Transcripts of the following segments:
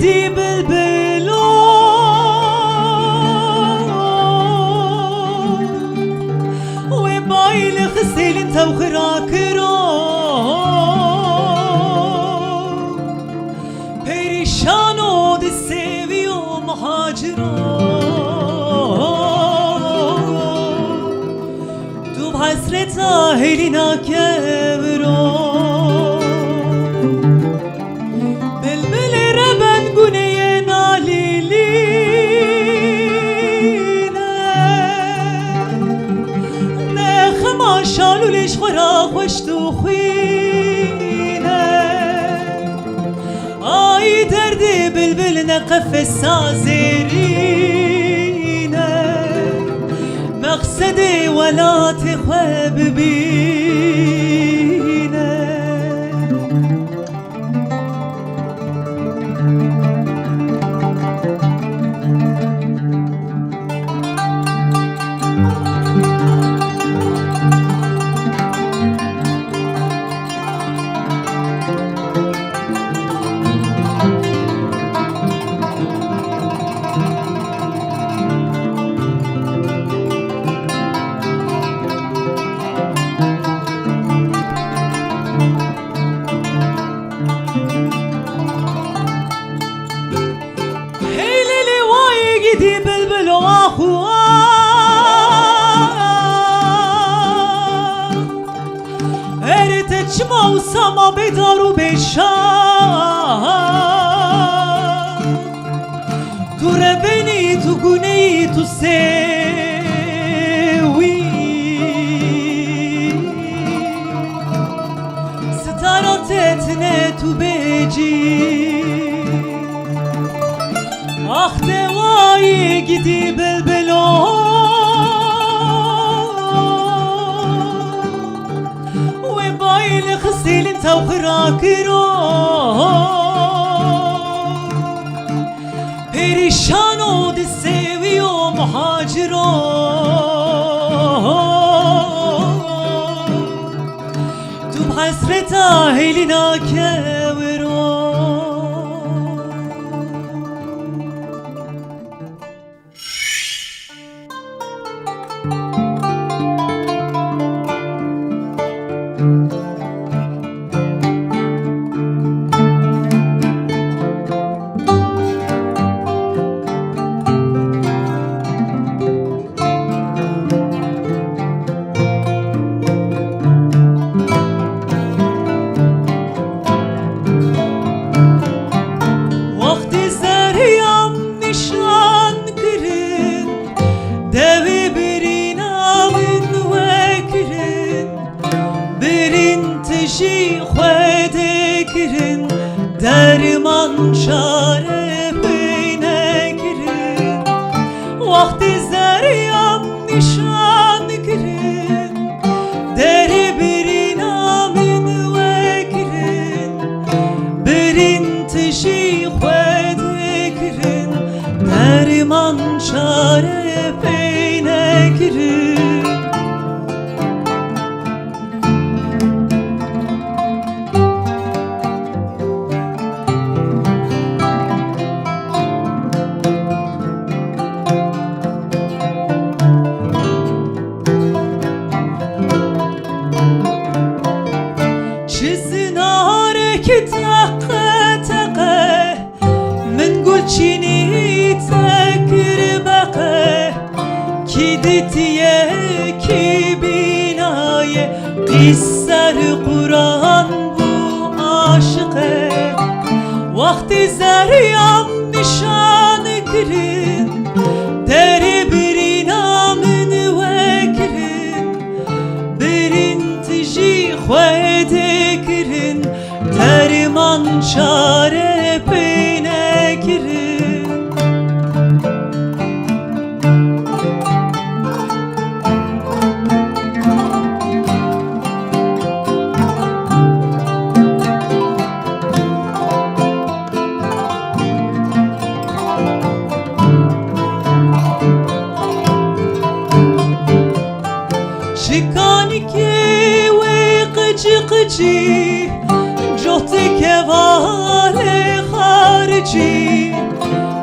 gidi bülbülü ve baylı kıselin tavkıra kıra perişan oldu seviyorum hacıra du hasreta helina kevro شالو ليش خرا خوشتو خوينه آي دردي بلبلنا قفز سازرينه مقصدي ولا تخواب بينه gidi bülbül ahu erite çma usama bedaru beşah ture beni tu guneyi tu sevi starat etne tu beci ah devayı gidi bülbülü ve baylı kıselin tavkıra kıra perişan oldu seviyorum hacıra du hasreta helina kevro derman çare beyne girin vakti zeryan nişan girin deri birin amin ve girin birin tişi khwede girin derman çare beyne girin چینی تکر بقه کی دیتیه کی بینایه قصر قرآن بو عاشقه وقتی زریم نشان گرین دری برین آمن و گرین برین تجی خویده گرین درمان چاره بینه گرین قچی جوتی که واله خاره بجی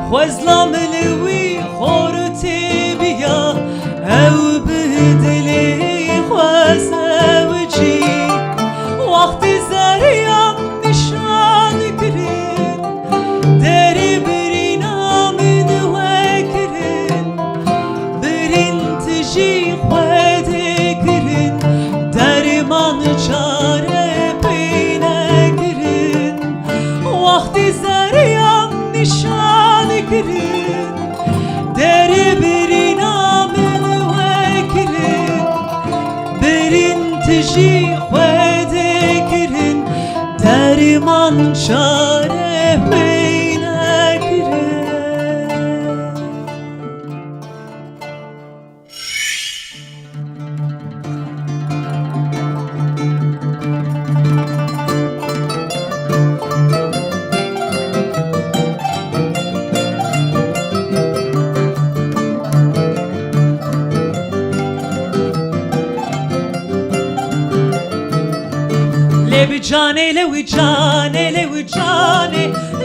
خوزلا ملوی خورتی بیا او بدلی خوزه وجی وقتی زریم نشان کرد دری برین آمد و کرد برین تجی خواده کرد درمان چاره پینه کرد وقتی زریم نشان کرد دری برین آمد و کرد برین تجی خواده کرد درمان چاره پینه کرد لب جانه لو جانه لو جانه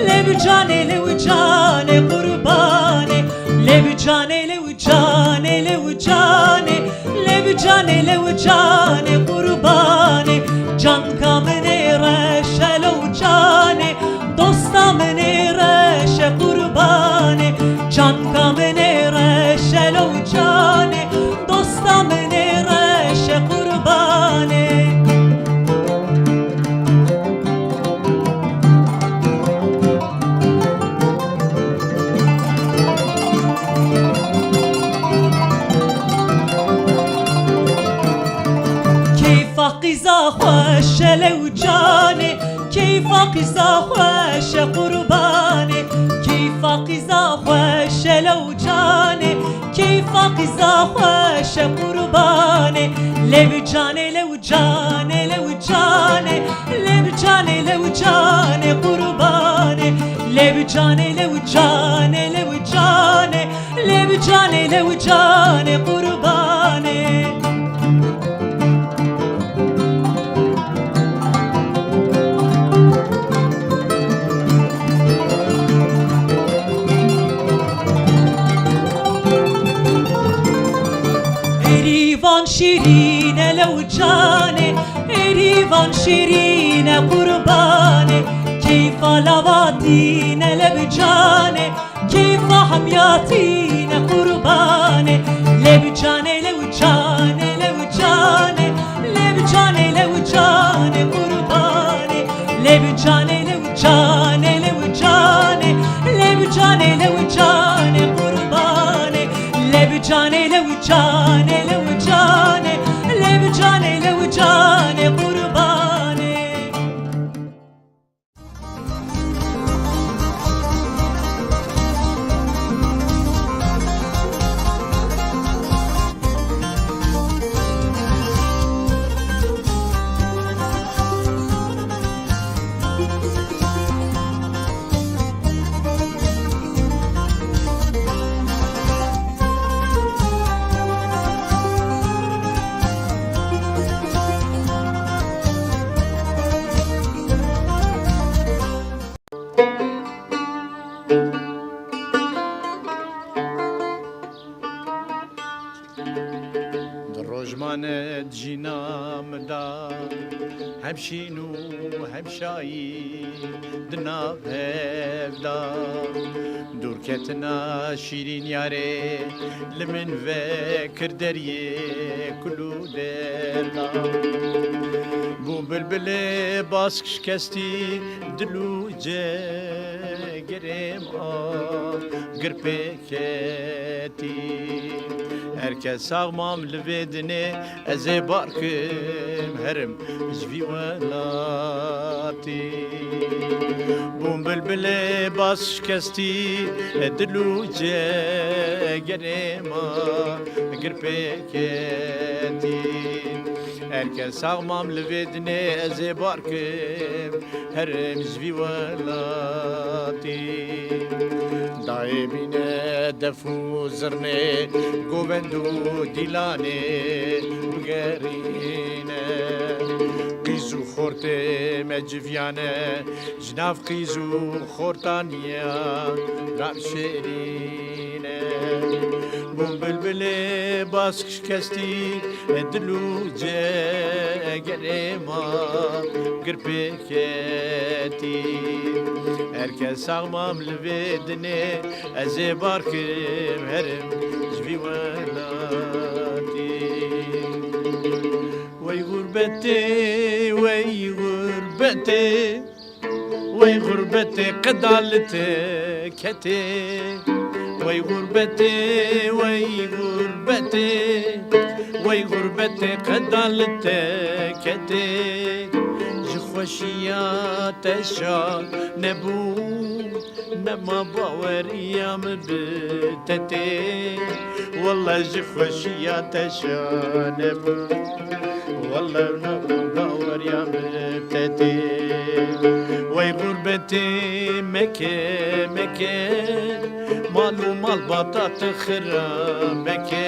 لب جانه لو جانه قربانه لب جانه لو جانه لو جانه لب جانه لو جانه قربانه جان کامنه رش لو جانه دوستا منه رش قربانه جان کامنه رش لو جانه دوستا منه رش قربانه قیزا خوش لو جانه کیفا قیزا خوش قربانه کیفا قیزا خوش لو جانه کیفا قیزا خوش قربانه لو جانه لو جانه لو جانه لو جانه لو جانه قربانه لو جانه لو جانه لو جانه لو جانه لو جانه قربانه ایوان شیرینه لو جانه ایوان شیرینه قربانه کیفا لواتینه لب جانه کیفا حمیاتینه قربانه لب جانه لو جانه لو جانه لب جانه لو جانه قربانه لب جانه لو جانه لو جانه لب جانه لو جانه قربانه لب جانه لو جانه لو جانه لب جانه لو جانه قربانه رجمانت جنام دا هم شینو هم شایی دنا هفدا دور کتنا شیرین یاره لمن وکر دریه کلو دردا بو بلبل باسک شکستی دلو جگرم آب گرپکتی herkes sağmam lüvedine eze barkım herim jvi velati bum bülbüle bas kesti dilu gerema girpeketi herkes sağmam lüvedine eze barkım herim jvi velati daibine defu zırne govendo dilane bugerine biz قیزو خورته مجویانه جناف قیزو خورتانیا رام شیرینه بوم بلبل باسکش کستی دلو جگره ما گرپکتی herkes sağmam lüvedine eze barkım herim jvi velati vay gurbeti vay gurbeti vay gurbeti qedalete kete vay gurbeti vay gurbeti vay gurbeti qedalete kete خوشیات شا نبو نما باوریم بتته والله جی خوشیات شا نبو والله نما باوریم بتته وی غربتی مکه مکه مالو مال باطات خرا مکه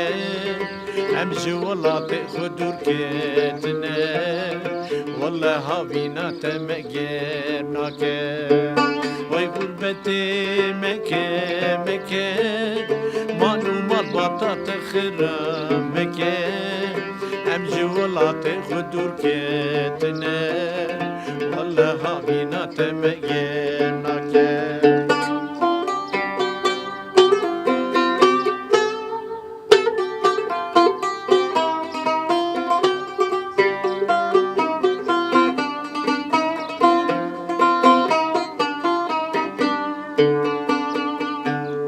هم جوالات خدور کتنه والله هاوینا تمگیر ناکه وی غربتی مکه مکه مانو مال باطات خرام مکه هم جوالات خدور کتنه والله هاوینا تمگیر ناکه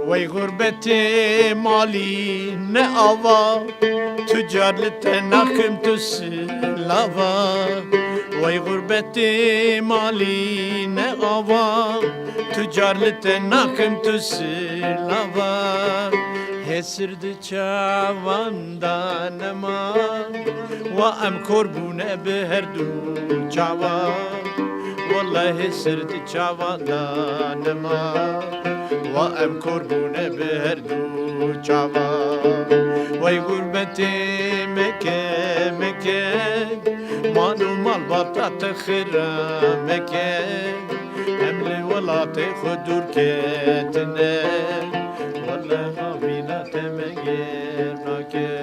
وی غربت مالی نه آوا تجارت نخم تو سلاوا وی غربت مالی نه آوا تجارت نخم تو سلاوا هسرد چاواندان ما و ام کربونه به هر دو چاوا والله هسرد چاواندان ما و ام کربونه به هر دو چاوا وی غربتی مکه مکه مانو مال باطات خرا مکه املی ولات خدور کتنه والله هاوینا تمگیر ناکه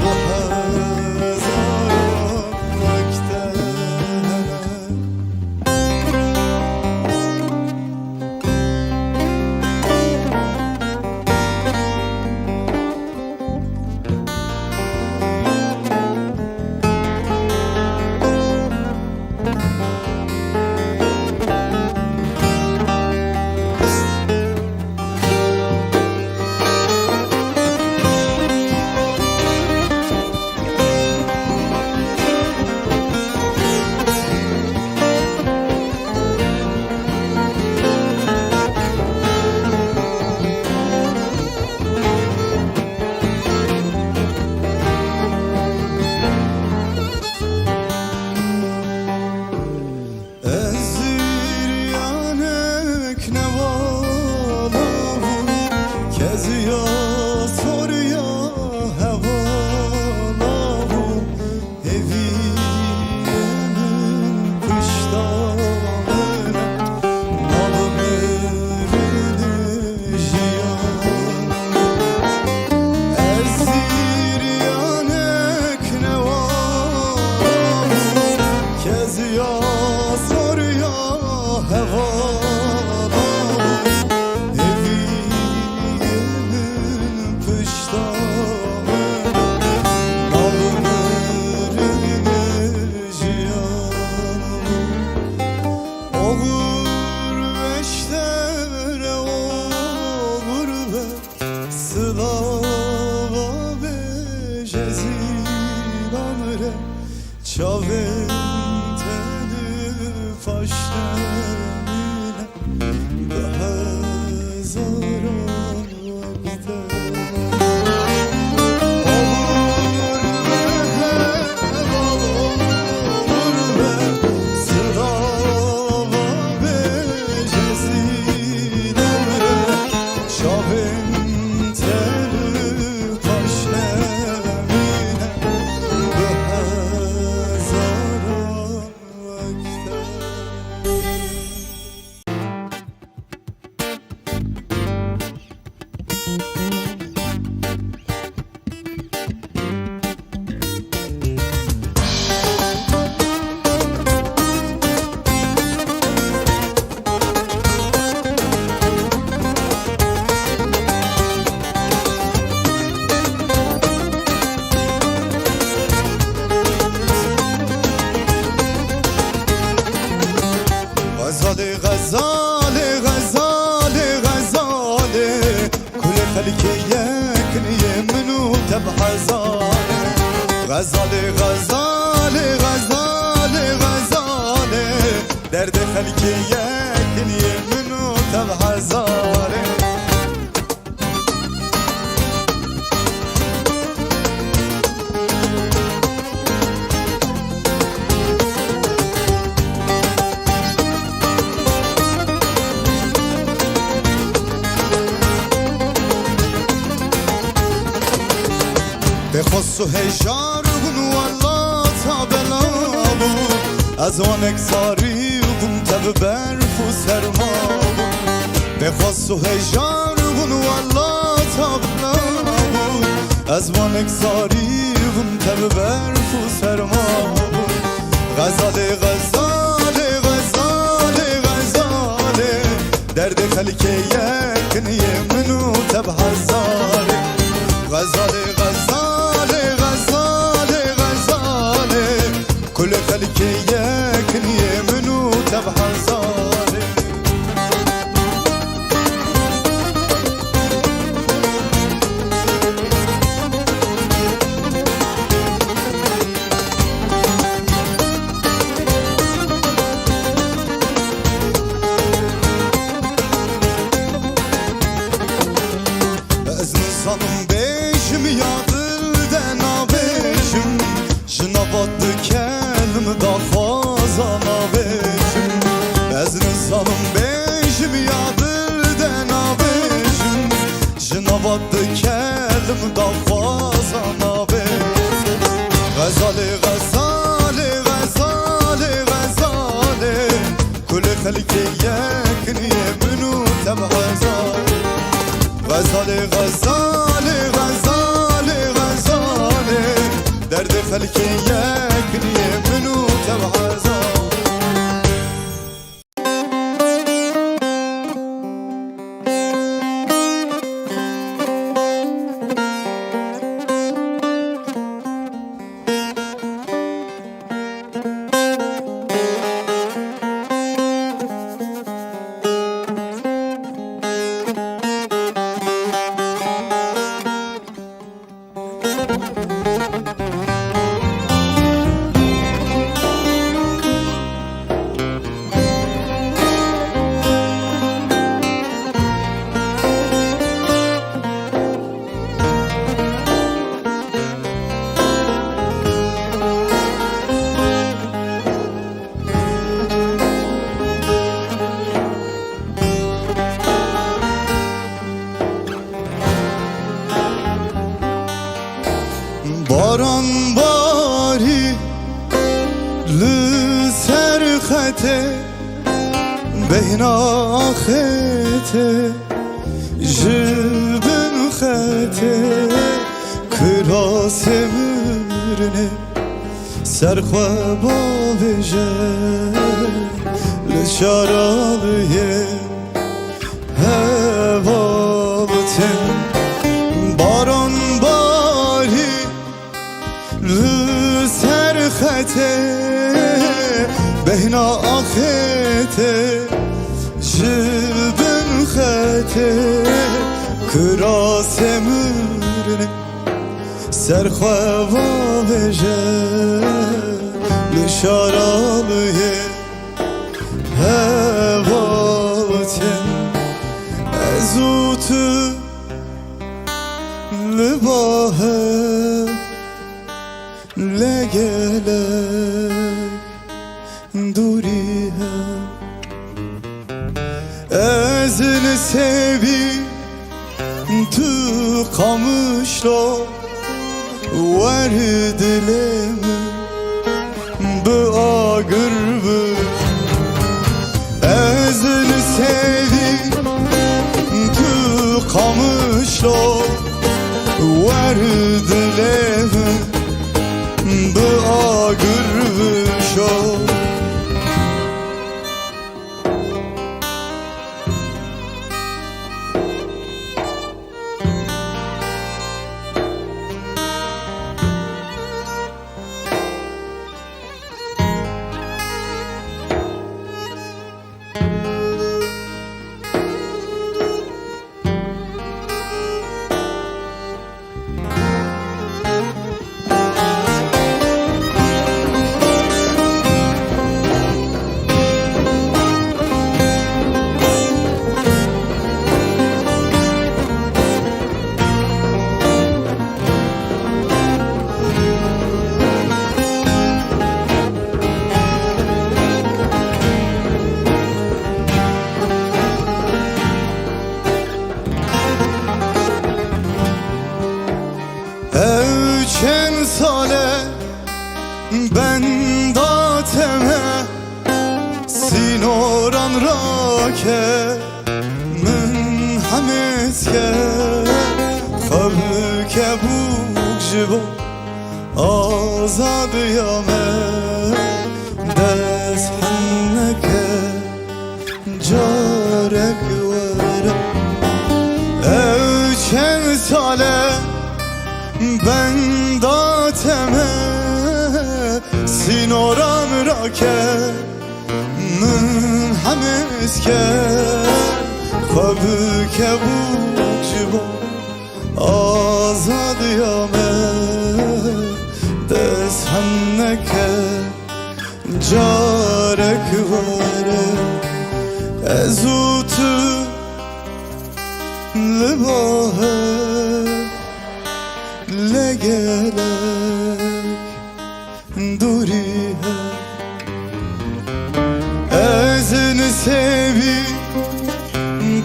Bahar یا سوریا هوالاو evinin kışlarına alım erini jiyan Ezir yanek ne var kez ya soruya havalar evinin kışlarına alım erini jiyan Olur beşlere olur be Sılava be cezilanre Çaventeni faşnemine Behazaran vakte غزاله غزاله غزاله غزاله كل خلق يكني منو تبحزاله غزاله غزاله غزاله غزاله درد خلق يكني منو تبحزاله بخص هجار بن والله تابلابو از آنک ساری بن تب برف و سرمابو بخص هجار بن والله تابلابو از آنک ساری بن تب برف و سرمابو غزاله غزاله غزاله غزاله درد خلک یکنی منو تب هزاره غزاله غزاله غزاله غزاله كل خلق يكني منو تبع زاله از نظامم بشم یادل دنابشم جنابات کلم دا فازانا بشم از نظامم بشم یادل دنابشم جنابات کلم دا فازانا بشم غزاله غزاله غزاله غزاله كل خلق يكني منو تبع زاله غزاله غزاله غزاله غزاله درد خلق يكني منو تبع زاله باران باری لسر خطه بین آخته جبن خطه کراس مرنه سرخوا باوجه لشارالیه هوالتن باران باری لسر خطه بین آخته جبن خطه کراس مرنه سرخوا واوجه لشارالیه هوالتن ازوتو لباهه لگلک دوریه ازن sevi tu kamışla var dilimi bu agırbı ezin sevi tu kamışla var dilimi bu agırbı şo چند ساله ben داتمه سینوران را که من همت که خب که بوک جبو آزاد یامه دست حنکه جارک وره چند ساله ben داتمه سینوران را که من همت که خواب که بود جبو آزاد یامه دست هنکه جارک وره ازوتو لباهه لگلک دوریه ازن sevi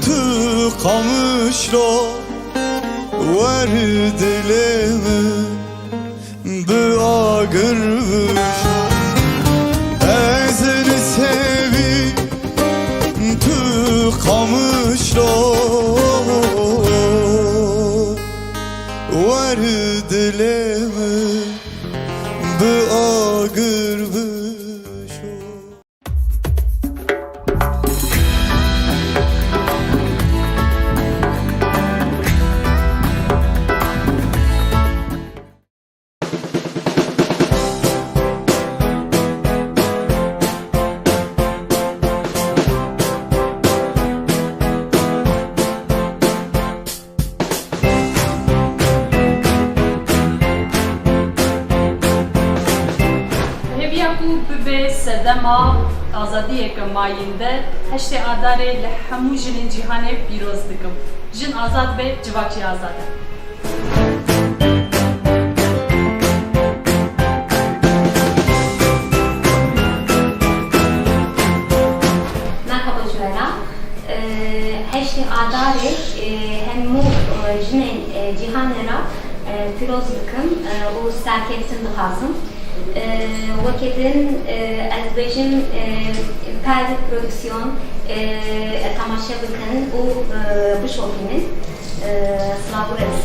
tu kamışla var dilimi bu agırmış ezin sevi tu kamışla var dilimi bu agırmış Sedema azadiyê ke mayînde heştê adarê li hemû jinên cîhanê pîroz dikim. Jin azad be, civakî azad e. Merhaba Cüvela. Heştê adarê hemû jinên cîhanê ra پیروز بکم و سرکفتن دخوازم وکدن از بیشم پرد پرودکسیون تماشا بکن و بشوفینن سلابورس.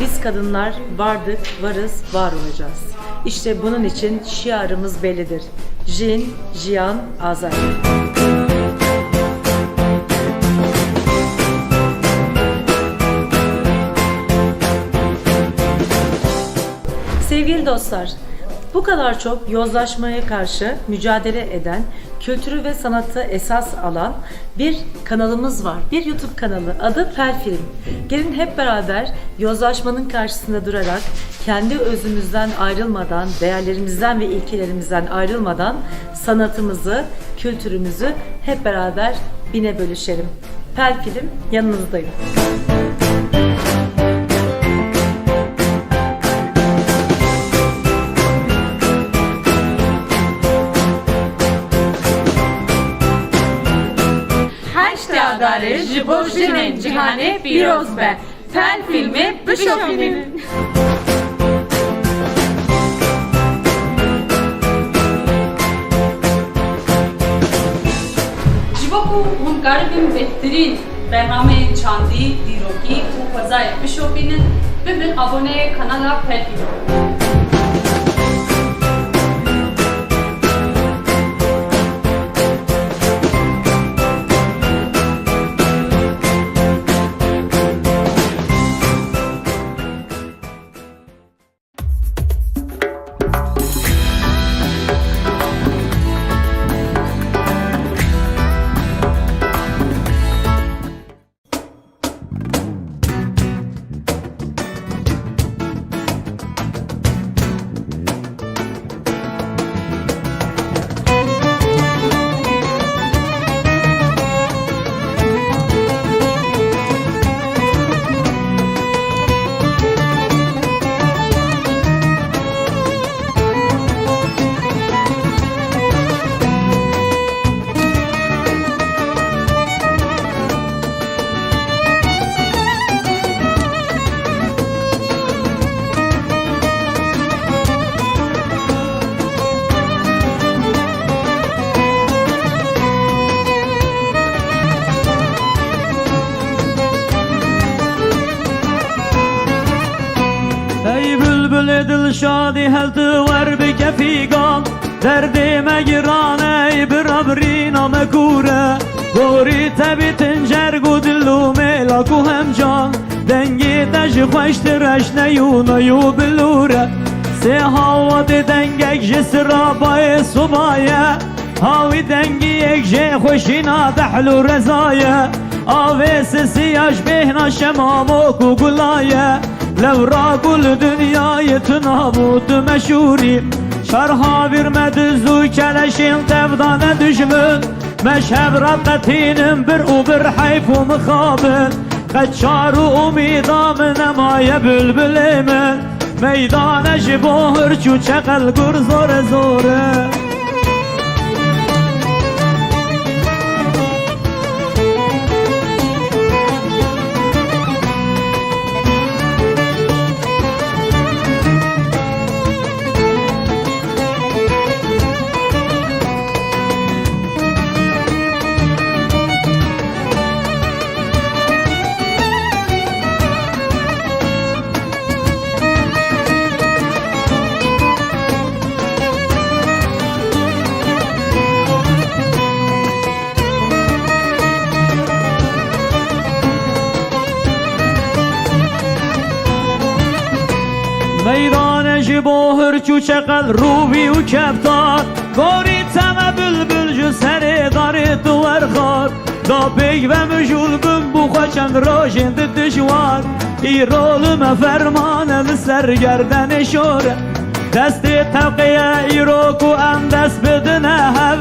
Biz kadınlar vardık, varız, var olacağız. İşte bunun için şiarımız bellidir. Jin, Jiyan, Azat. Sevgili dostlar, bu kadar çok yozlaşmaya karşı mücadele eden, kültürü ve sanatı esas alan bir kanalımız var. Bir YouTube kanalı. Adı Fel Film. Gelin hep beraber yozlaşmanın karşısında durarak, kendi özümüzden ayrılmadan, değerlerimizden ve ilkelerimizden ayrılmadan sanatımızı, kültürümüzü hep beraber bine bölüşelim. Fel Film, yanınızdayım. داره جبوشن جهانی پیروز به فن فیلم بشوفینین جیباکو هم گربیم بهترین برنامه چاندی دیروکی و فضای بشوفینن ببین abone kanala Fel Film. شادی هلت ور بکفی گام درد مگرانه برابرینا مکوره گوری تبی تنجر گودلو ملاکو هم جان دنگی تج خوشترش نیو بلوره سه هاوات دنگک جسرا بای صبایه هاوی دنگی یک جه خوشینا دحلو رزایه آویس سیاش بهنا شماموکو گلایه لو را كل دنياي تنابوت مشوري شرها برمد زوي كلاشين تفضان دشمن مشهب ربطتين بر وبر حيف ومخابن قد شارو أميدا من مايا بلبل من ميدان جبوهر چو چقل گر زور زوره ميدان جبوهر چو چقل روبي و کفتار گوری تمه بلبل جو سر داری دوار خار دا بیگ و مجول بم بو خوشند راجند دشوار ای رولم فرمانه لسر گردن شوره دستی توقیه ای روکو ام دست بدنه هف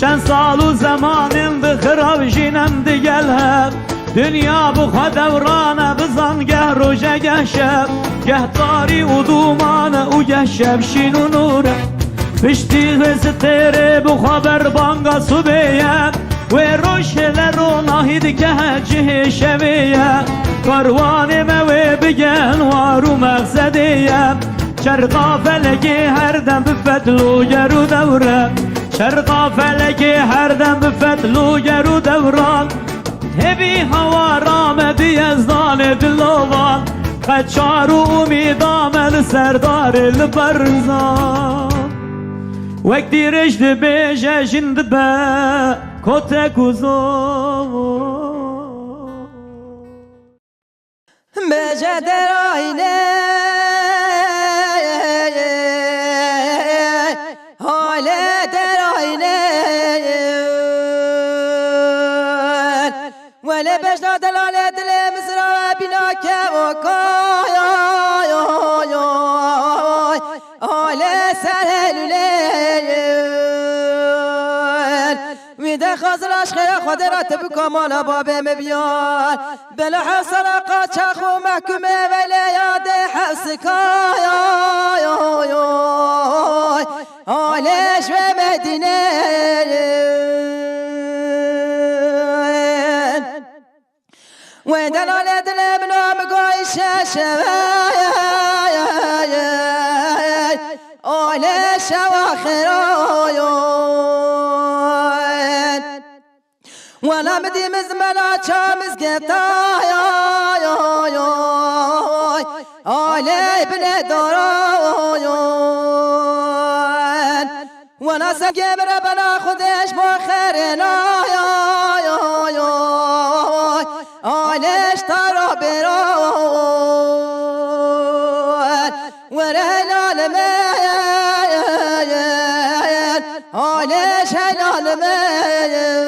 چند سال و زمانین بخراب جینم دیگل هف دنیا بخوا دورانه بزن گه روژه گه شب گه داری و دومانه و گه شب شین و نوره پشتی غز تیره بخوا بر بانگا صبحیم و دید که هجه شویه کاروان موی بگن وارو مقصدیه شرقا فلکی هر دم بفتلو گرو دوره شرقا فلکی هر دم بفتلو گرو دوران هبی هوا رامدی از دان دلوان قچار و امیدام السردار البرزان وقتی رشد بیشه جند به کتک و زون بیشه در آینه حال در آینه ولی بشنا دلال دل مصر بینا که و کای حال سرلوله ویده خازل عشق خود را تب کمال بابم بیار بلا حسن قاچخ و محکومه ولی یاد حس کای حالش و مدینه و دلال دل منام گوی ششوه حالش و آخرایان وانا مدي مزمنا شامس قطاي علي بن دوران وانا سقيم ربنا خدش بخيرنا عليش ترى بران ورهنا المايان عليش هنا المايان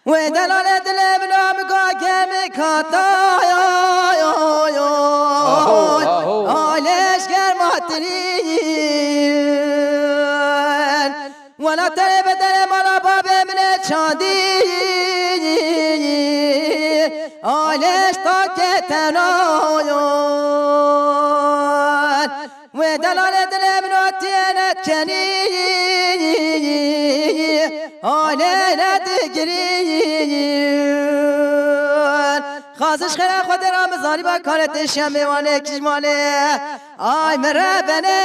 ودلال دل منام قاكم كاتايا عليش كرماترين ولا تري بدل مالا باب من الشادي عليش طاقتنا ودلال دل مناتين كني علينا تقرين خازش خير خود را مزاری با کارت شمیوانه کشماله آی مربنه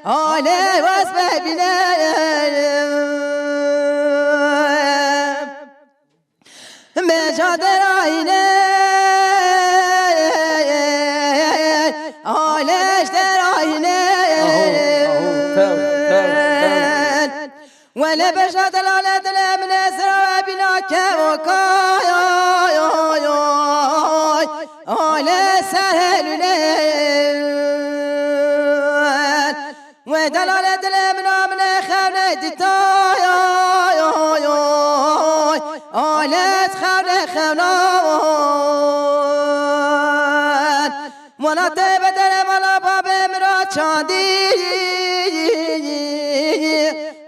آله واس ببینه مجادر آینه آلش در آینه ولی بشنا دلال دل من اسرا بینا که و کای آله سرلونه و دلال دل من خونه دیتای آله خونه خونان ونا تبدل مالا باب مرا چاندی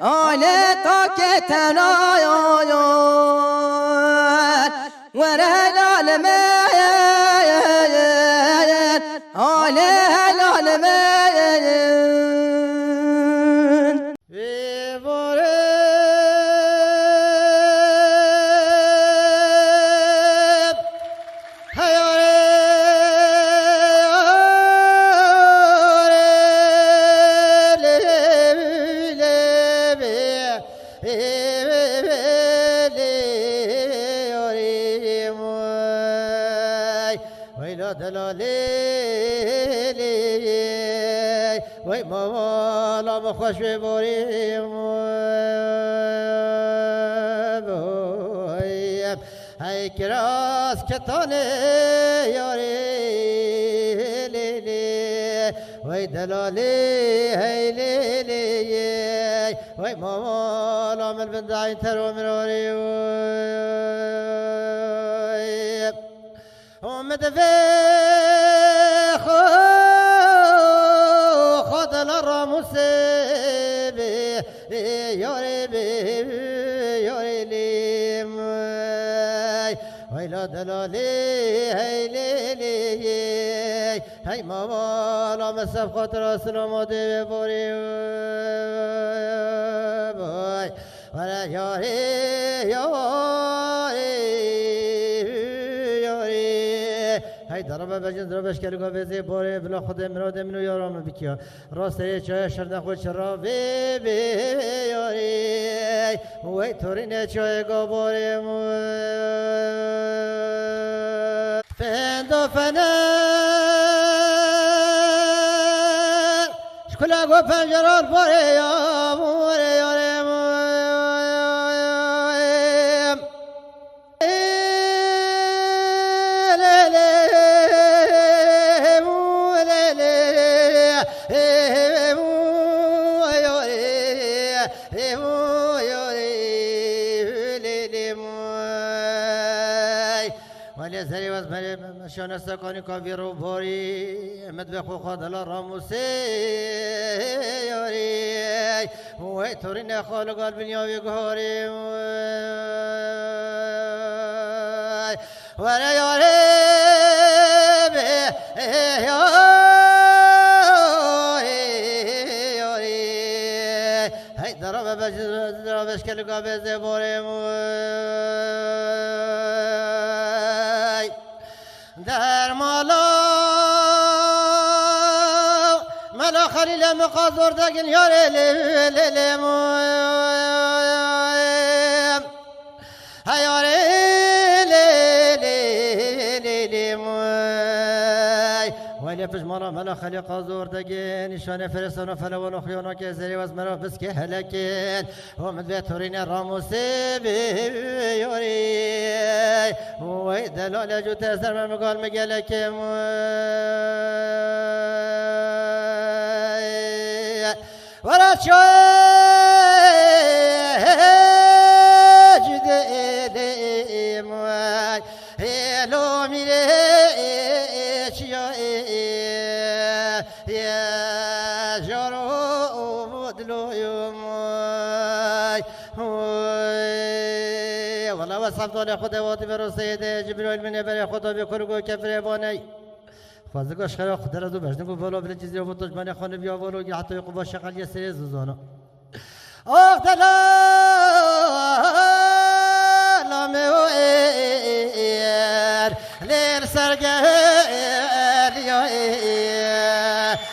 آله تاک تنایان وره لالمین آله لالمین وای مالا بخوش ببریم ای کراس کتانه یاری لیلی وای دلالی ای لیلی وای مالا من بندعین ترو مراری اومد دلالی هی لیلی هی مالا مسف خاطر اسلام و دیو باری ولا یاری یاری یاری هی دربه بجن دربش کلی گو بزی باره بلا خود مراد منو یارم بکیا راست چای شرد خود چرا بی یاری وی تورین چای گو باره فند و فنر شکلا گو پنجرال باره یا باره یاری شان سکانی کافی رو باری مد بخو خدال راموسی یاری وی توری نخال قلب نیاوی گهاری وره یاری یاری هی درابش کلی قابل زباری در مالا ملا خلیل مقاصر دگن یاره لیلیم هیاره لیلیم ولی پیش مالا ملا خلیل قاصر دگن نشانه فرستان و فلوان و خیانا که زری وز مرا بس که هلکن و من به تورین راموسی بیاری وی دلال جو تزر من مقال مگلکم ورا چای جدیم هلو میره چیای یا جارو دلویم والله وصفت على خدواتي برسيد جبريل من بري خدا بكرگو كفر باني فازگاش خرا خدا را دو بجنگو بالا بل چیزی رو توش من خانه بیا ولو که حتی قبا شغل یه سری زوزانا آخ دلا لامه و ایر لیر سرگه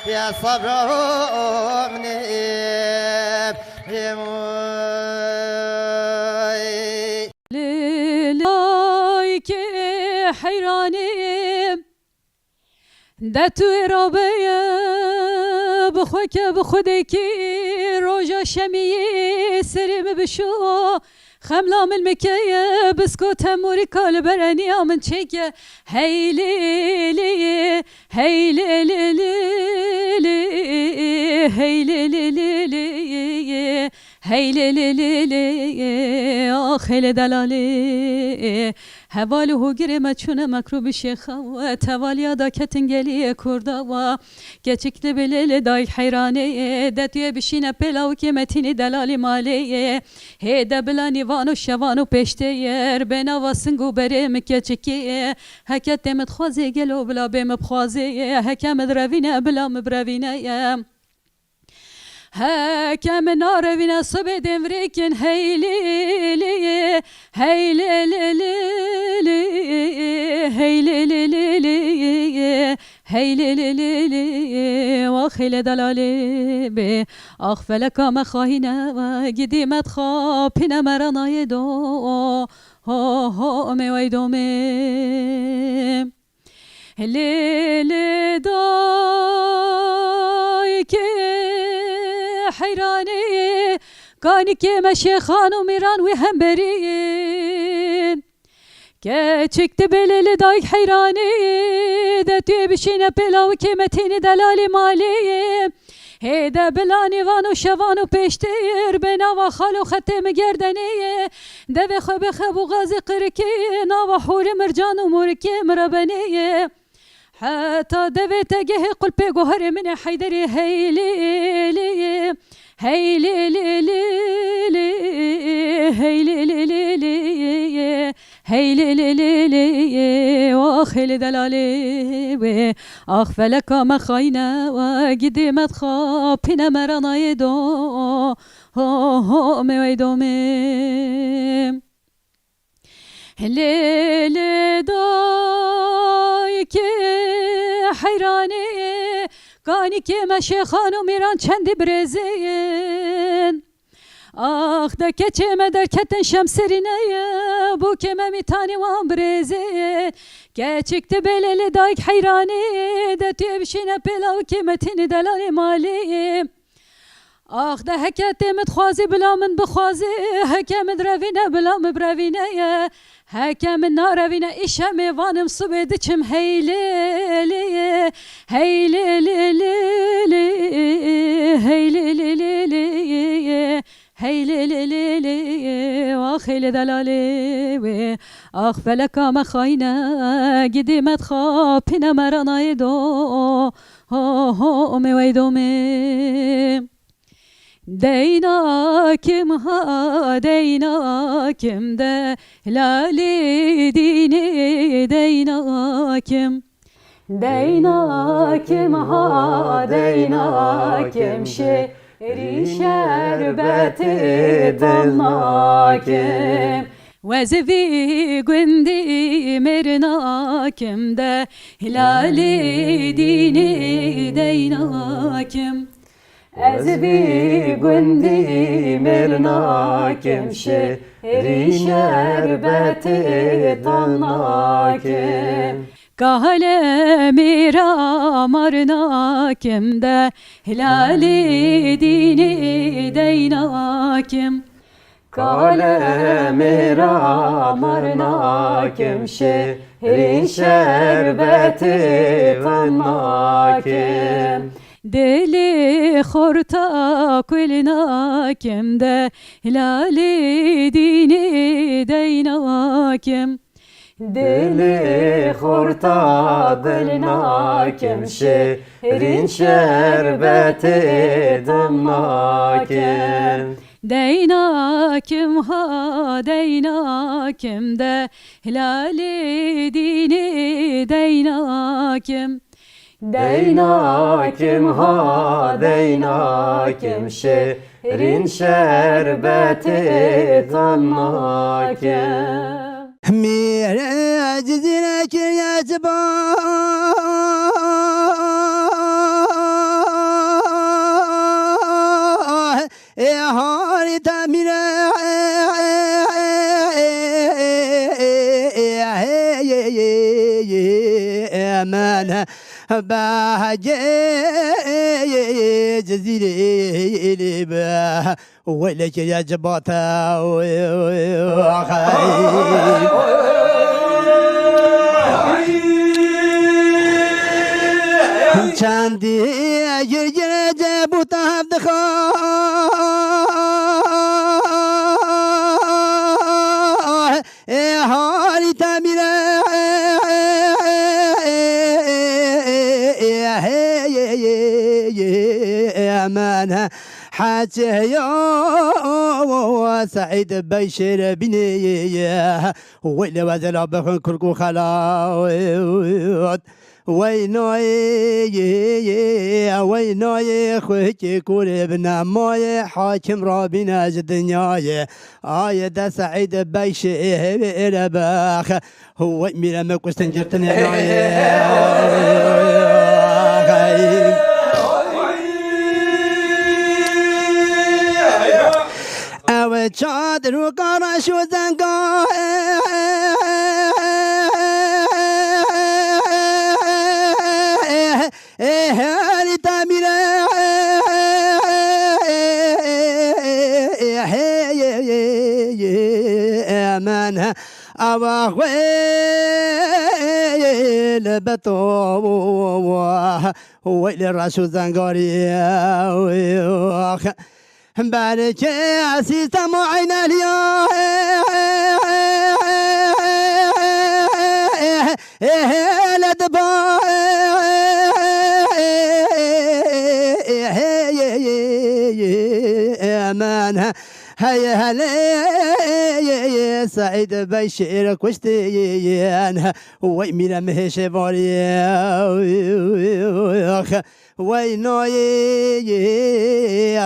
یا صبر منی لیلای که حیرانیم ده توی رابه بخوا که بخوده که روژا شمیه سریم بشو خملام المكية بسكوت هموري كال براني من شيكة هي ليلي هي ليلي هي ليلي هي ليلي آخ هل دلالي هوالو گیره مچونه مکرو بشه خوات هوالیا دا کتنگلی کردا و گچکل بلیل دای حیرانه دتوی بشینه پلاو که متینی دلالی مالیه هیده بلانی وانو شوانو پشته یر بنا واسنگو بره مکچکی هکت دمت خوازه گلو بلا بیم بخوازه هکم دروینه بلا مبروینه هكم نار بنا صبي دمريكن هيلي هيلي هيلي هيلي واخيل دلالي بي اخفلك ما خاينه قديمت خابنا مرنا يدو هو مي ويدومي الليل دايكي حيراني كاني كيما شيخان وميران وهم برين كتشكت بليل دايك حيراني دتي بشينا بلا وكيمتيني دلالي مالي هيدا بلاني وانو شوانو بيشتير بنا وخالو ختم گردني دبي خب خب غازي قركي ناوا حوري مرجان وموركي مربني حتى دبي تجه قل بيجو هري من حيدري هيلي لي هيلي لي لي هيلي لي لي هيلي لي لي واخل دلالي اخفلك ما خاينه وقدي ما تخابنا مرنا يدو میدومیم لیل دای که حیرانه گانی که مشه خانو میران چندی برزین آخ ده keçe derketten şemserine bu keme mitani wan breze geçikti beleli dayk hayrani de tebşine pelav kemetini delali mali آخ ده هکتمت خوازی بلا من بخوازی هکمت روینه بلا من بروینه هکمت ناروینه ایشم وانم صبح دچم هیلی هیلی هیلی هیلی آخ هیلی دلالی آخ فلکا مخاینه گدیمت خوابینه مرانای دو میویدومیم Deynakim ha deynakim de lali dini deynakim Deynakim ha deynakim şeri şerbeti damnakim Vezevi gündi mernakim de lali dini deynakim Ezbi gündi mirnakim şehri şerbeti tannakim Kahale miramarnakim de hilali dini deynakim Kahale miramarnakim şehri şerbeti tannakim Deli khorta kulnakim de hilali dini deynakim Deli khorta delnakim şehrin şerbeti damnakim Deynakim ha deynakim de hilali dini deynakim Deynakim ha deynakim şehrin şerbeti tannakim Mire cizine kiryacı harita mire aman bahçe cezire be ولا يا جباتا چندی گر جبو تهد خواه هاری تمیره من حاجه يا سعيد بيشر بني ولا وزلا بخن كركو خلاوت ويناي خوكي كور ابن ماي حاكم رابنا الدنيا ده سعيد بيشر باخ هو ميرا مكوستنجرتني چادر و کاراش و زنگاه هلی تمیره من أواخويل بطو ويل راشو زنگاری بارك عسيس معين اليوم لدبا أمانها هيا هلا سعيد بشير كشتيانها ويمينا مهش باريا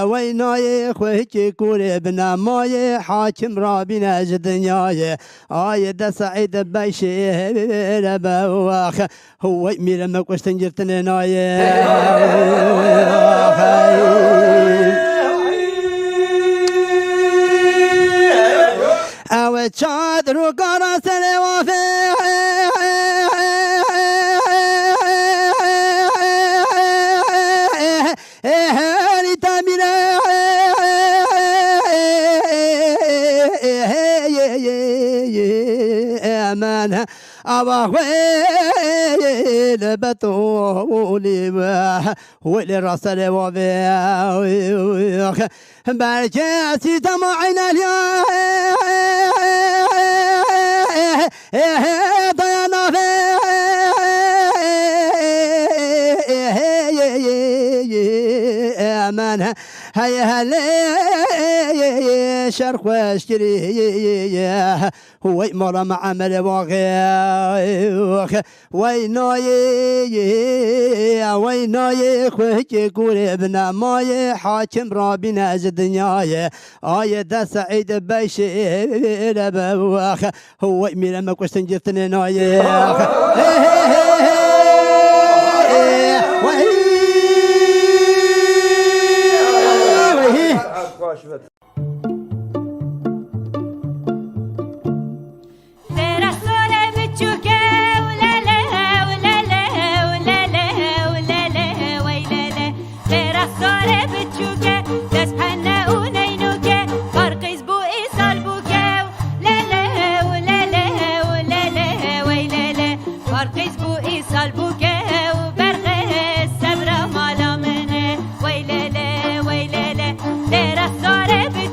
ويناي خويك كوري بنا ماي حاكم رابنا جدنياي آية سعيد بشير بواخ هو يمينا مكوشتن جرتن ناي چادر و گارا سر وافه هری تامینه امان أبا ويل بطولي ويل راسل وبيخ بركاتي دمعنا اليوم ضيانا أمان هيا هلا شرق واشتري هو مرة معامل واغيخ ويناي خوكي كوري ابن ماي حاكم رابنا الدنيا آية دا سعيد بشير بواخ هو ميلا ما كوشتن جرتن نايخ Let us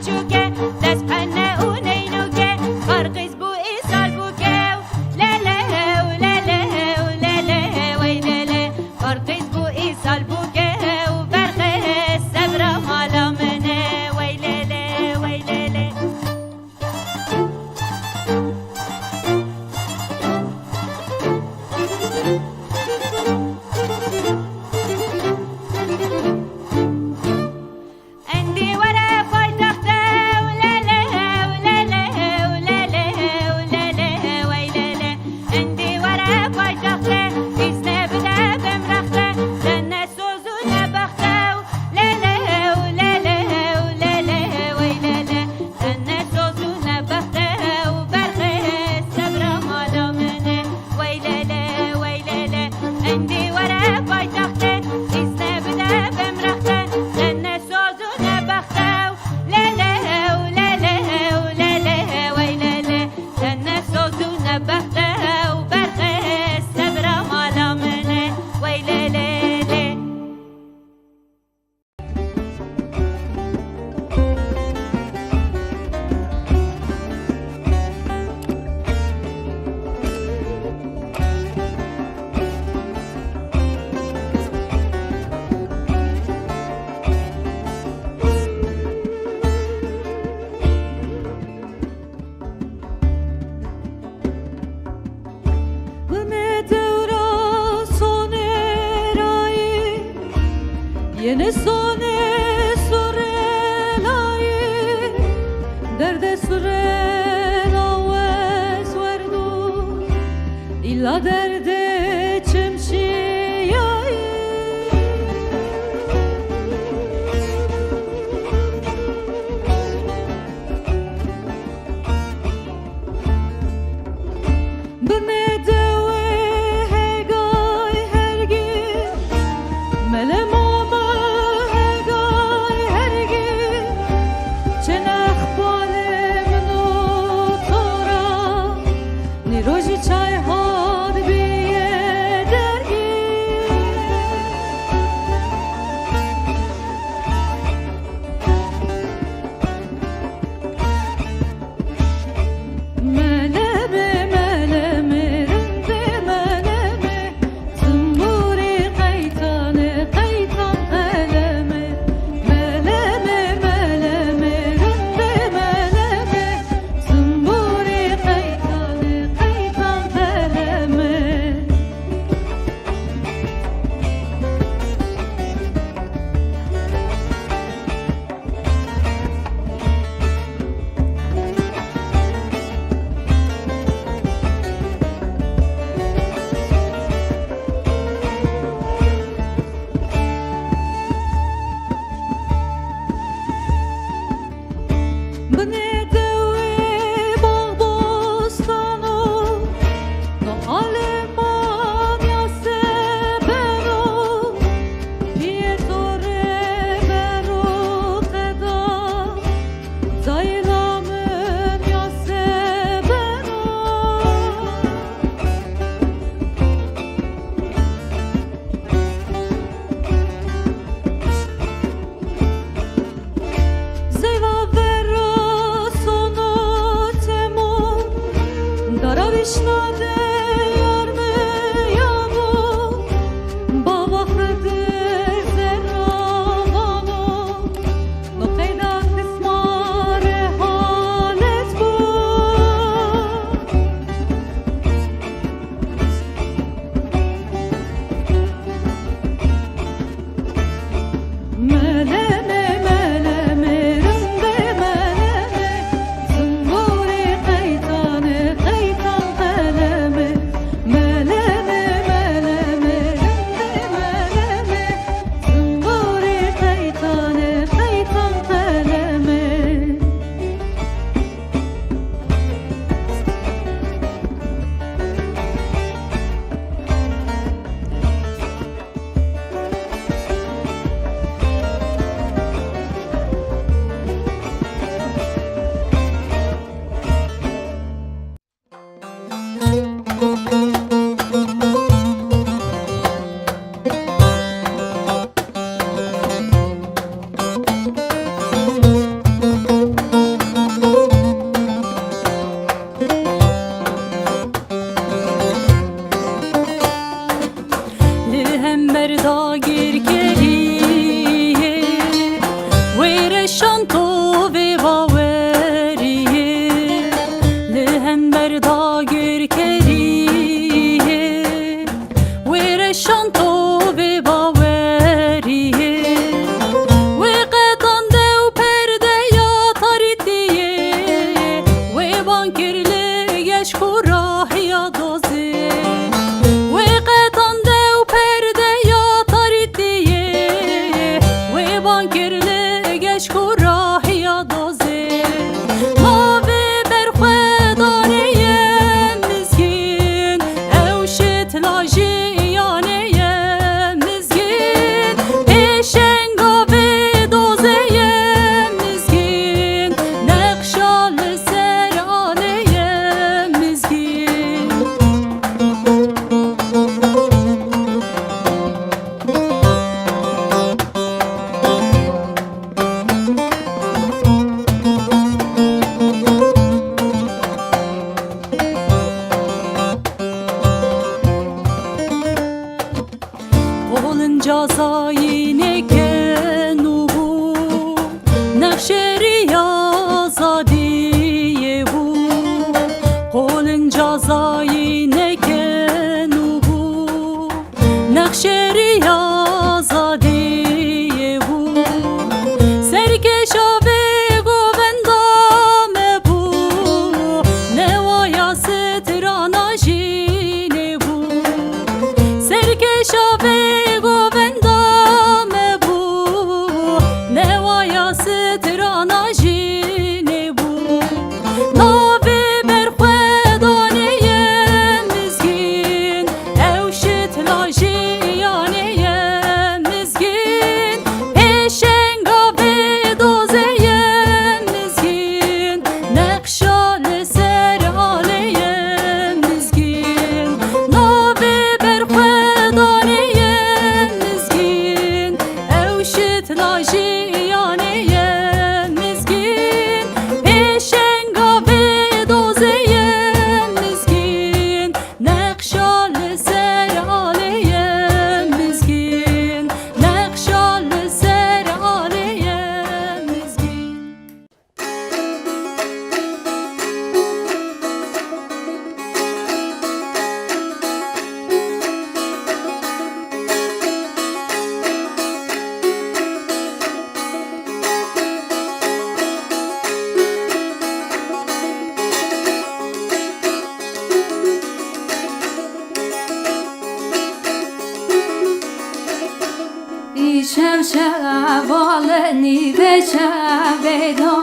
شوالني بشبيدا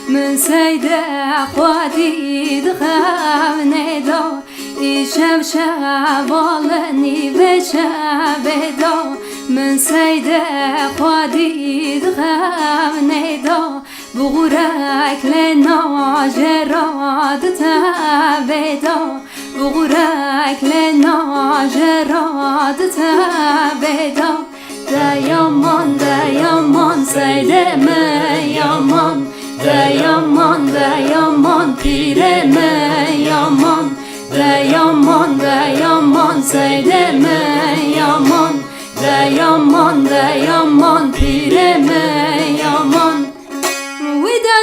من سيد أخواتي دخامني دا إيشم شوالني بشبيدا من سيد أخواتي دخامني دا بغرك لناجرات تبدا بغرك لناجرات تبدا da yaman söyleme yaman da yaman pireme yaman ده yaman seydeme yaman ده yaman pireme yaman Vida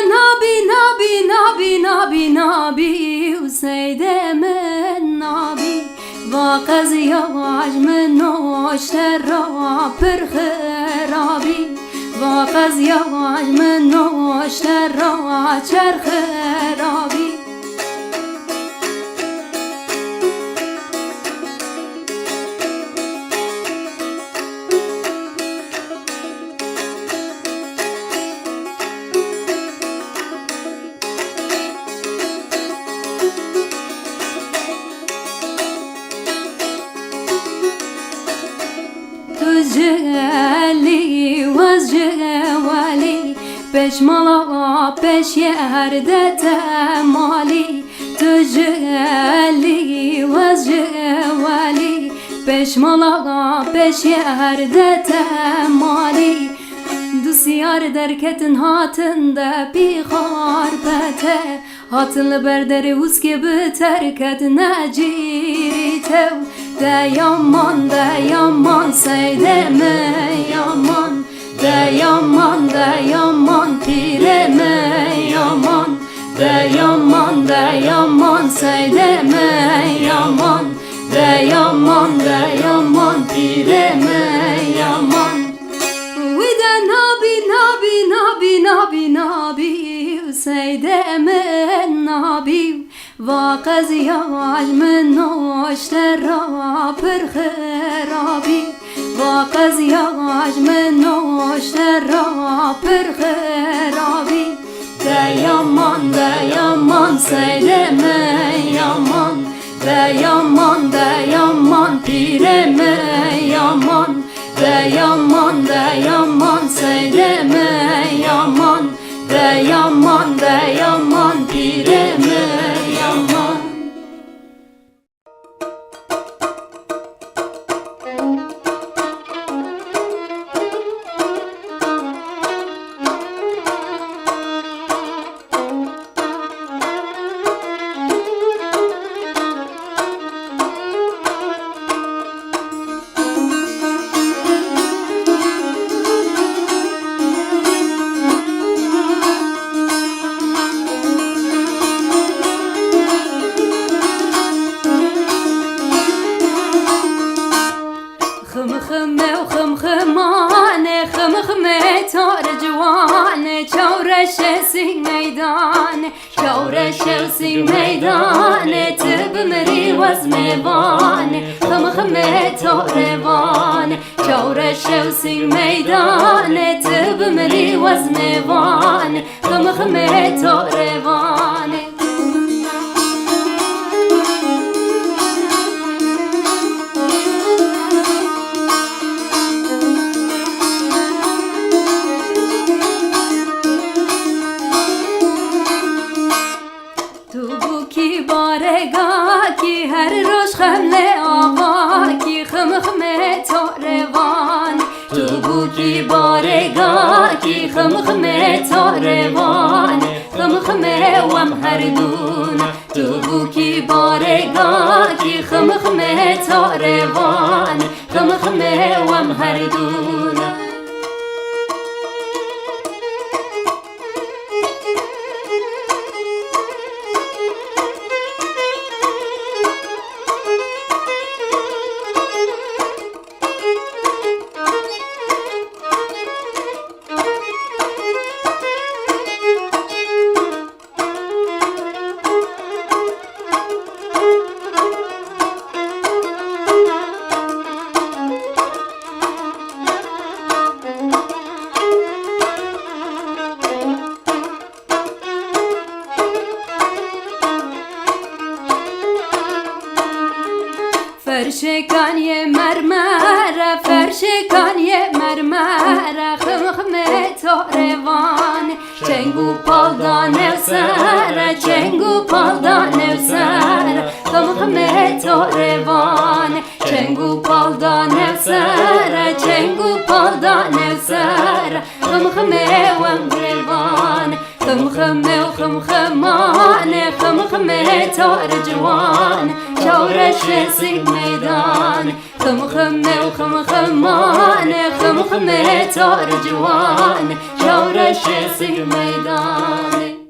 nabi seydeme nabi Vakaz yavaş menoşter ra per kharabi Vakaz yavaş menoşter ra çer kharabi Jeli was jewali Peş mala peş yerde temali Jeli was jewali Peş mala peş yerde temali Dusyar derketin hatında bir harbete Hatınlı berderi uz gibi terket neciritev De yaman seydeme yaman De yaman pireme yaman De yaman seydeme yaman De yaman pireme yaman Vida nabi seydeme nabi Vakaz yavaş menoşter ra per kharabi Vakaz yavaş menoşter ra per kharabi De yaman seydeme yaman De yaman pireme yaman De yaman seydeme yaman De yaman pireme yaman Sing meydane tebmeri vaz mevane Khme torevane Chaure shev sing meydane tebmeri vaz mevane Khme torevane Ki her roş xemle ava ki khme torevan Tu bu ki barega ki khme torevan khme wam herdun Tu bu ki barega ki khme torevan khme wam herdun فرشکان یه مرمره فرشکان یه مرمره خمخمه تاروان چنگو پالدان سر چنگو پالدان سر خمخمه تاروان چنگو پالدان سر چنگو پالدان سر خمخمه وم گریوان خمخمه خم خمان خم خم تار جوان شورش سگ میدان خم خم و خم خمان خم خم تار جوان شورش سگ میدان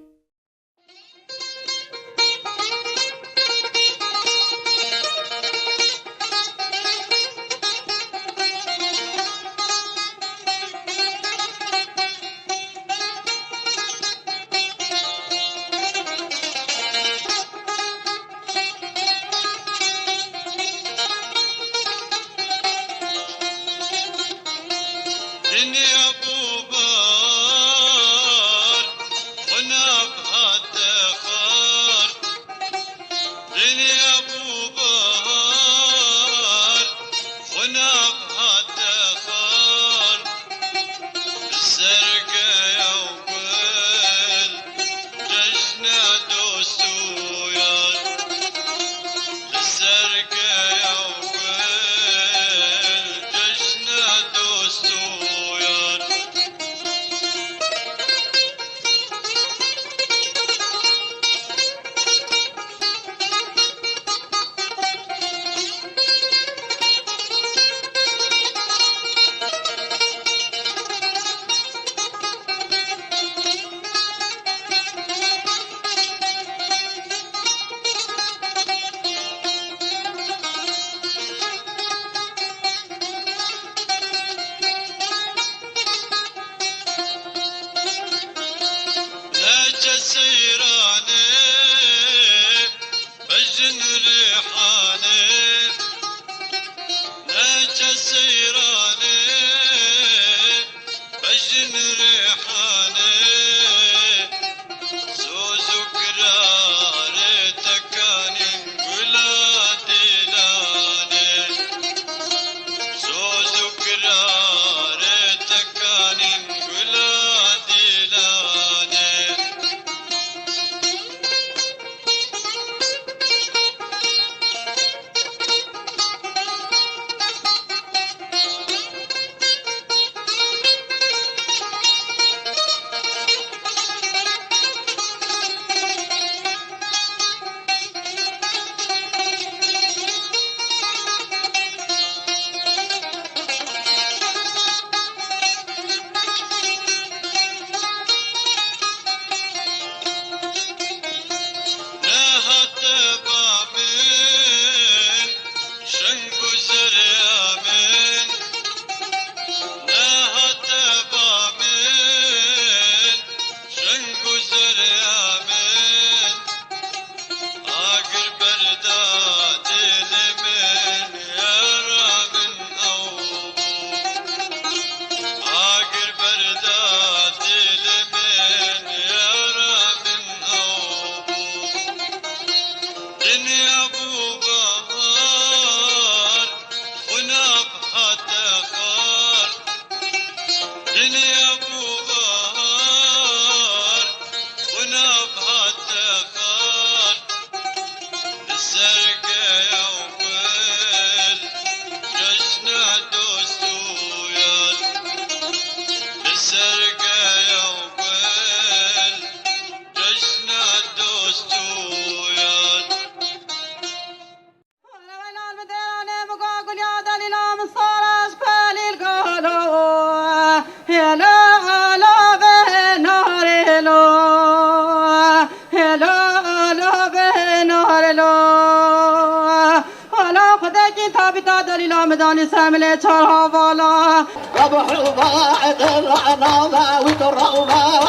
مدانی سامل چهار والا ربحوا عدل عنابا وتروا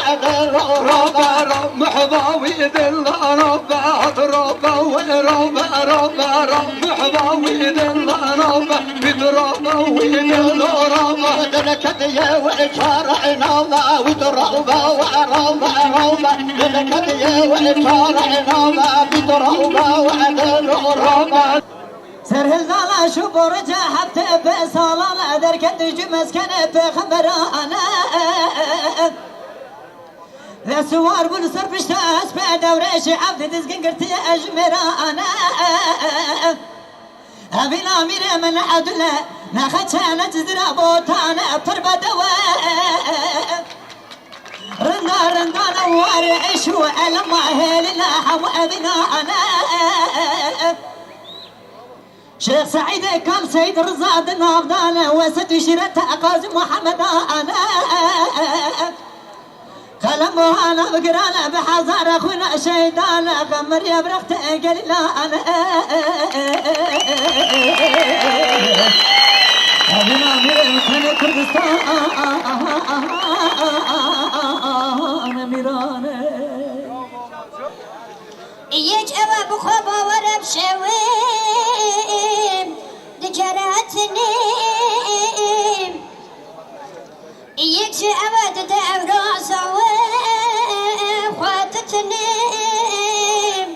عدل ربا محبا ويدل عنابا ربا وربا ربا محبا ويدل عنابا بدربا ويدل ربا دلكت يا وإشار عنابا وتروا وربا ربا دلكت يا وإشار عنابا بدربا وعدل ربا سرهزالا شو برجع حتى بسالا دركت جمس كان بخبرانا لسوار بنصر بشتاس بدورش عبد دزقن قرتي اجمرانا ابي الامير من عدله ناخذ انا تزرع بوتانا بربدوا رندانا وارعش وألما هلنا وأبناءنا شيخ سعيد كان سيد رزاد نافدانا وست شرت قاضي محمد أنا قلمه أنا بقرانا بحزار أخونا شيدانا غمر يا برخت قليلا أنا أبنا ميران كان كردستان أنا ميران یک اوه بخوا باورم شویم دکرات نیم یک چه اوه دده اوراز اوه خواتت نیم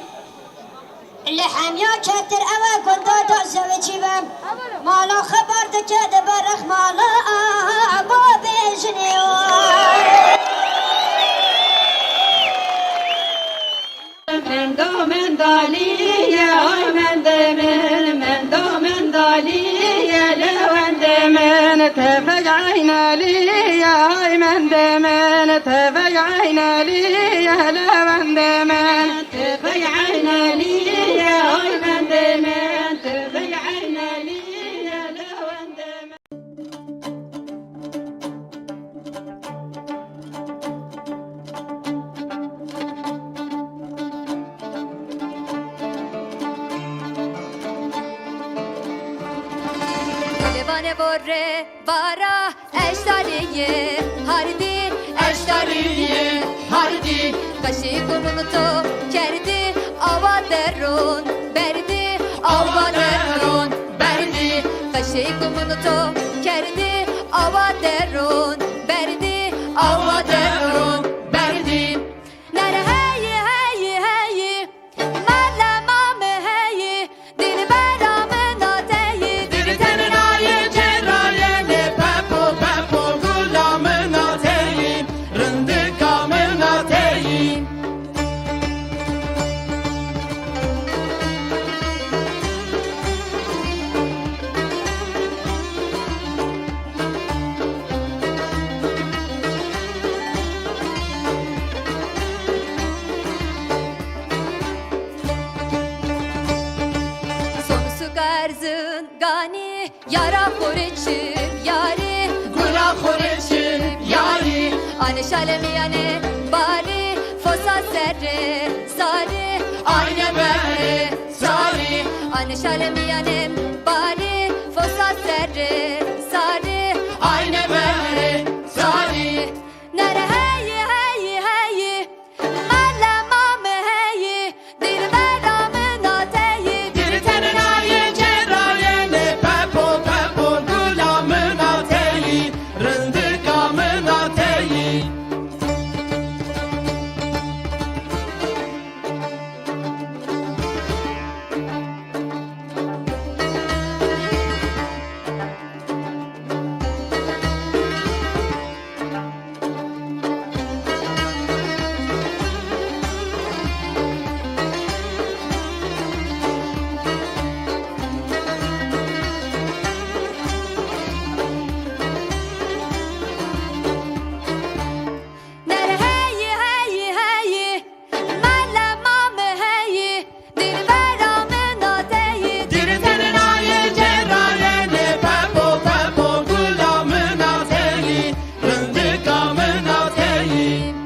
لحمیا کتر اوه کنده دازوه چیبم مالا خبر دکده برخ مالا با بجنیم من دومن دالیه آی من دومن دالیه لوند من تفق عین لیه آی من دومن تفق عین لیه لوند من تفق عین لیه آی من دومن تفق عین لیه لوند من Levane borre vara eştariye hardi eştariye hardi kaşı kumunu to kerdi avaderon berdi avaderon berdi kaşı kumunu to kerdi avaderon berdi avaderon berdi nere hey hey hey malamam hey dilberamın ateyi diltenin ayı Cerrayene pepo pepo gulamın ateyim Rındıkamın ateyim Sonusu garzın gani yara koreçim yari Gula kureçim yari Ane şalemi yane bari fosa serre sari Ayne bere sari Ane şalemi yane bari fosa serre sari Ayne bere sari Nere hey hey hey malamam hey dilberamın ateyi Diltenin ayı cerrayene pepo pepo gulamın ateyim Rındıkamın ateyim Nere hey hey hey malamam hey dilberamın ateyi Diltenin ayı cerrayene pepo pepo gulamın ateyim Rındıkamın ateyim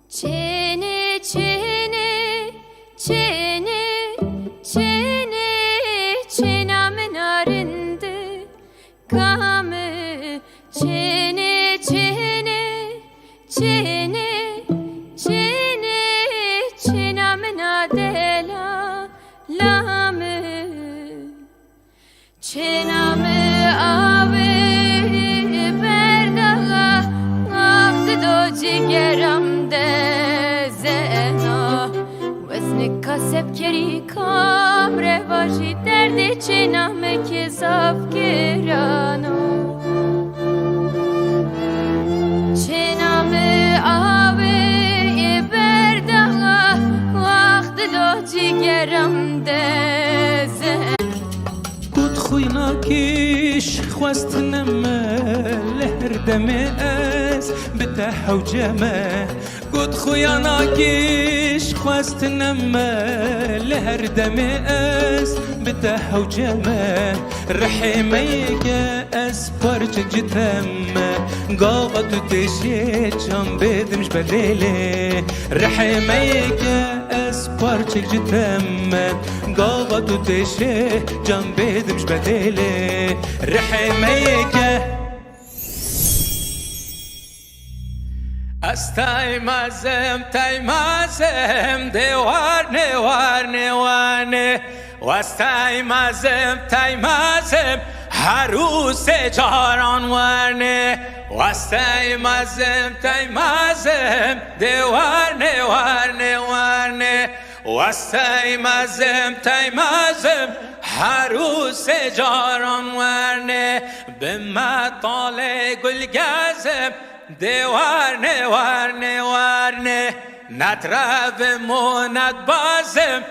Çene çene çene çene çenamın arındı kamı çene çene çene çene çenamın adela lamı چنم آبی برداغ آخت دو جگرم ده زنا وزن کاسب کری کامره باشی درد چنم که صاف گرانو چنم آبی برداغ آخت دو جگرم ده زنا خويناكيش خواست لهر دمي اس بتاح وجمه قد خويناكيش خواست لهر دمي اس بتاح وجمه رحميك اس برج جتم قاقت تشي جنب بدمش بديلي رحميك اس برج جتم قاقت تشي جنب بدمش بديلي رحميك استايمازم تايمازم دوار نوار نوانه واستايمازم تايمازم عروس جاران ورنه واستايمازم تايمازم دوار نوار نوانه واستايمازم تايمازم عروس جاران ورنه بما طالع قل جازم دوار نوار نوارنه نترف موند بازم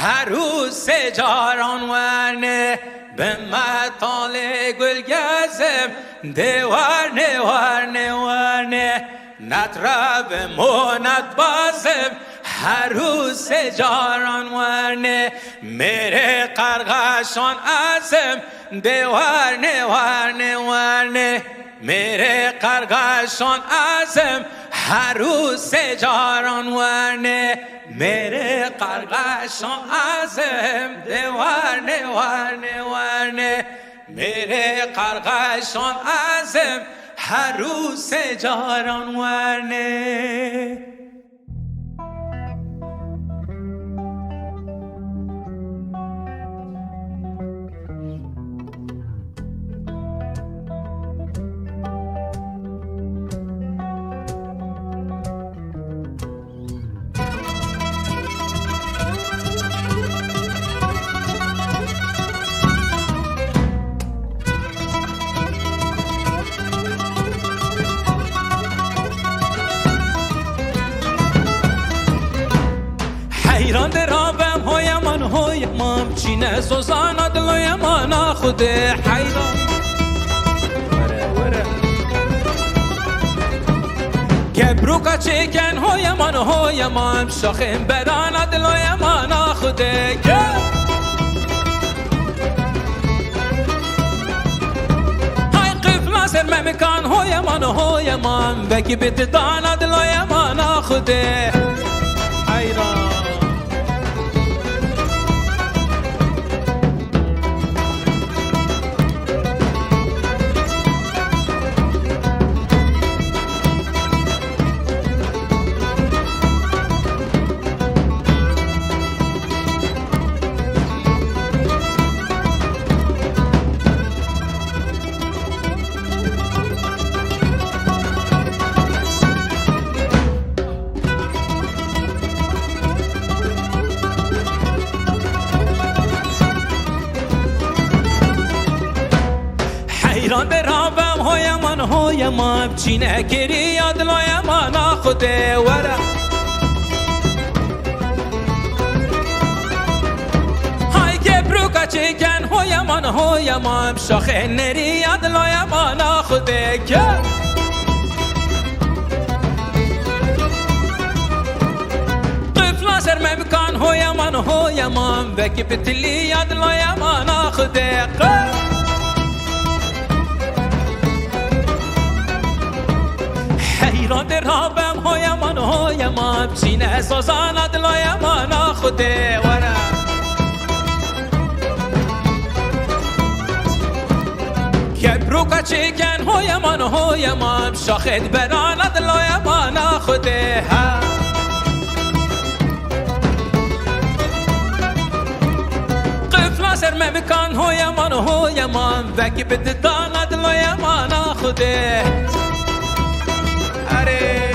عروس جاران ورنه بما طالع قل جازم دوار نوار نوارنه نترف موند بازم عروس جاران ورنه میره قرغشان ازم دوار نوار نوارنه میره قرغشان ازم عروس جاران ورنه میره قرغشان ازم دوار نوار نوارنه میره قرغشان ازم عروس جاران ورنه حیران درابم های من چینه سوزانا دلوی من خود حیران کبروکا چکن های من شاخم بران دلوی من خود های قفل سر ممکان های من بکی بیت دانا دلوی من خود حیران حیران درابم های من چینه کری یادلای من خود وره های کبروکا چکن های من شاخه نری یادلای من خود قفل سر ممکان های من بکی بتلی یادلای من خود حیران درابم های من چینه سوزان دلای من خود وره کبروکا چکن های من شاخد بران دلای من خود قفل سر ممکان هو یمان وکی بدداند لو یمان آخوده اره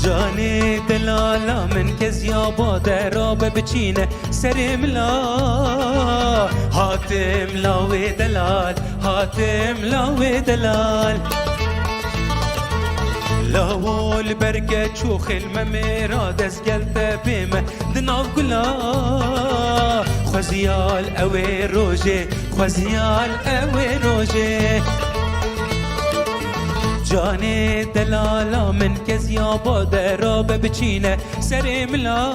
جانی دلالا من که زیابا درابه بچینه سرم لا هاتم لاوی دلال لاول برگه چو خلمه میرا دزگلت بیمه دناو گلا خوزیال اوی روژه جانی دلالا من که زیابا درابه بچینه سرم لا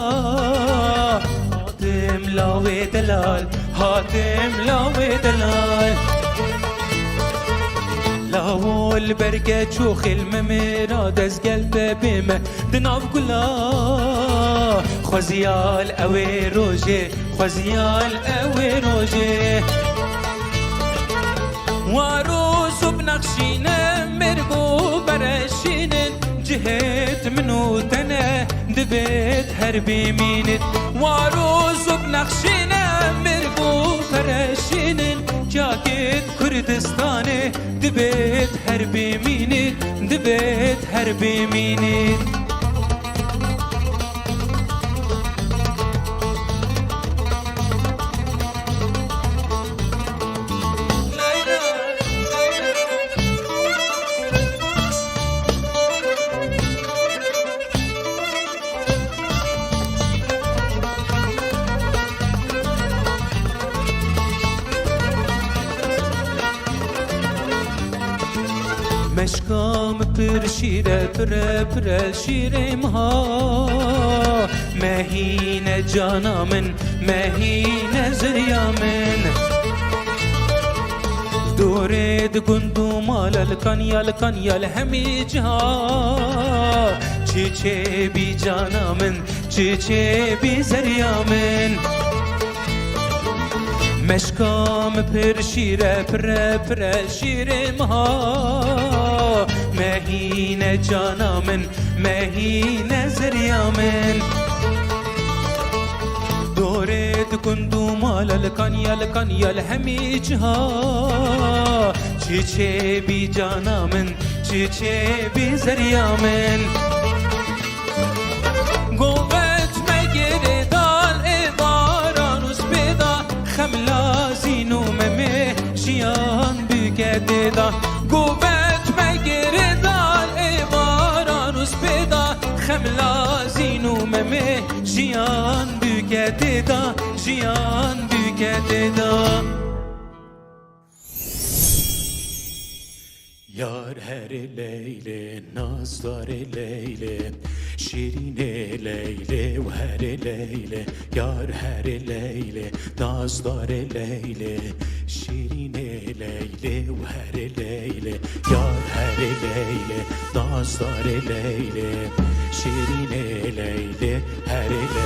هاتم لاوی دلال لاول برگه چو خلمه میرا دزگلت بیمه دناو گلا خوزیال اوی روژه واروس بنقشينه مرقو برشينن جهت منو تنه دبيت هربي مينت واروس بنقشينه مرقو برشينن جاكت كردستاني دبيت هربي مينت مشکام پر شیره پر شیرم ها مهین جانا من مهین زریا من دورد گندو مال الکانیال همی جها چه بی جانا من چه بی زریا من مشکام پر شیره پر شیرم ها مهین جانا من مهین زریا من دورت کندو مال الکانیال همی جها چه بی جانا من چه بی زریا من گوت مگیر دال بارانوس بیدا خملا زینو ممه شیان بگده دا گوت مگیر دال بارانوس بیدا خملا زینو ممه شیان بگده دا یار هر لیله نازدار لیله شیرین لیله و هر لیله یار هر لیله نازدار لیله شیرین لیله و هر لیله یار هر لیله نازدار لیله شیرین لیله هر لیله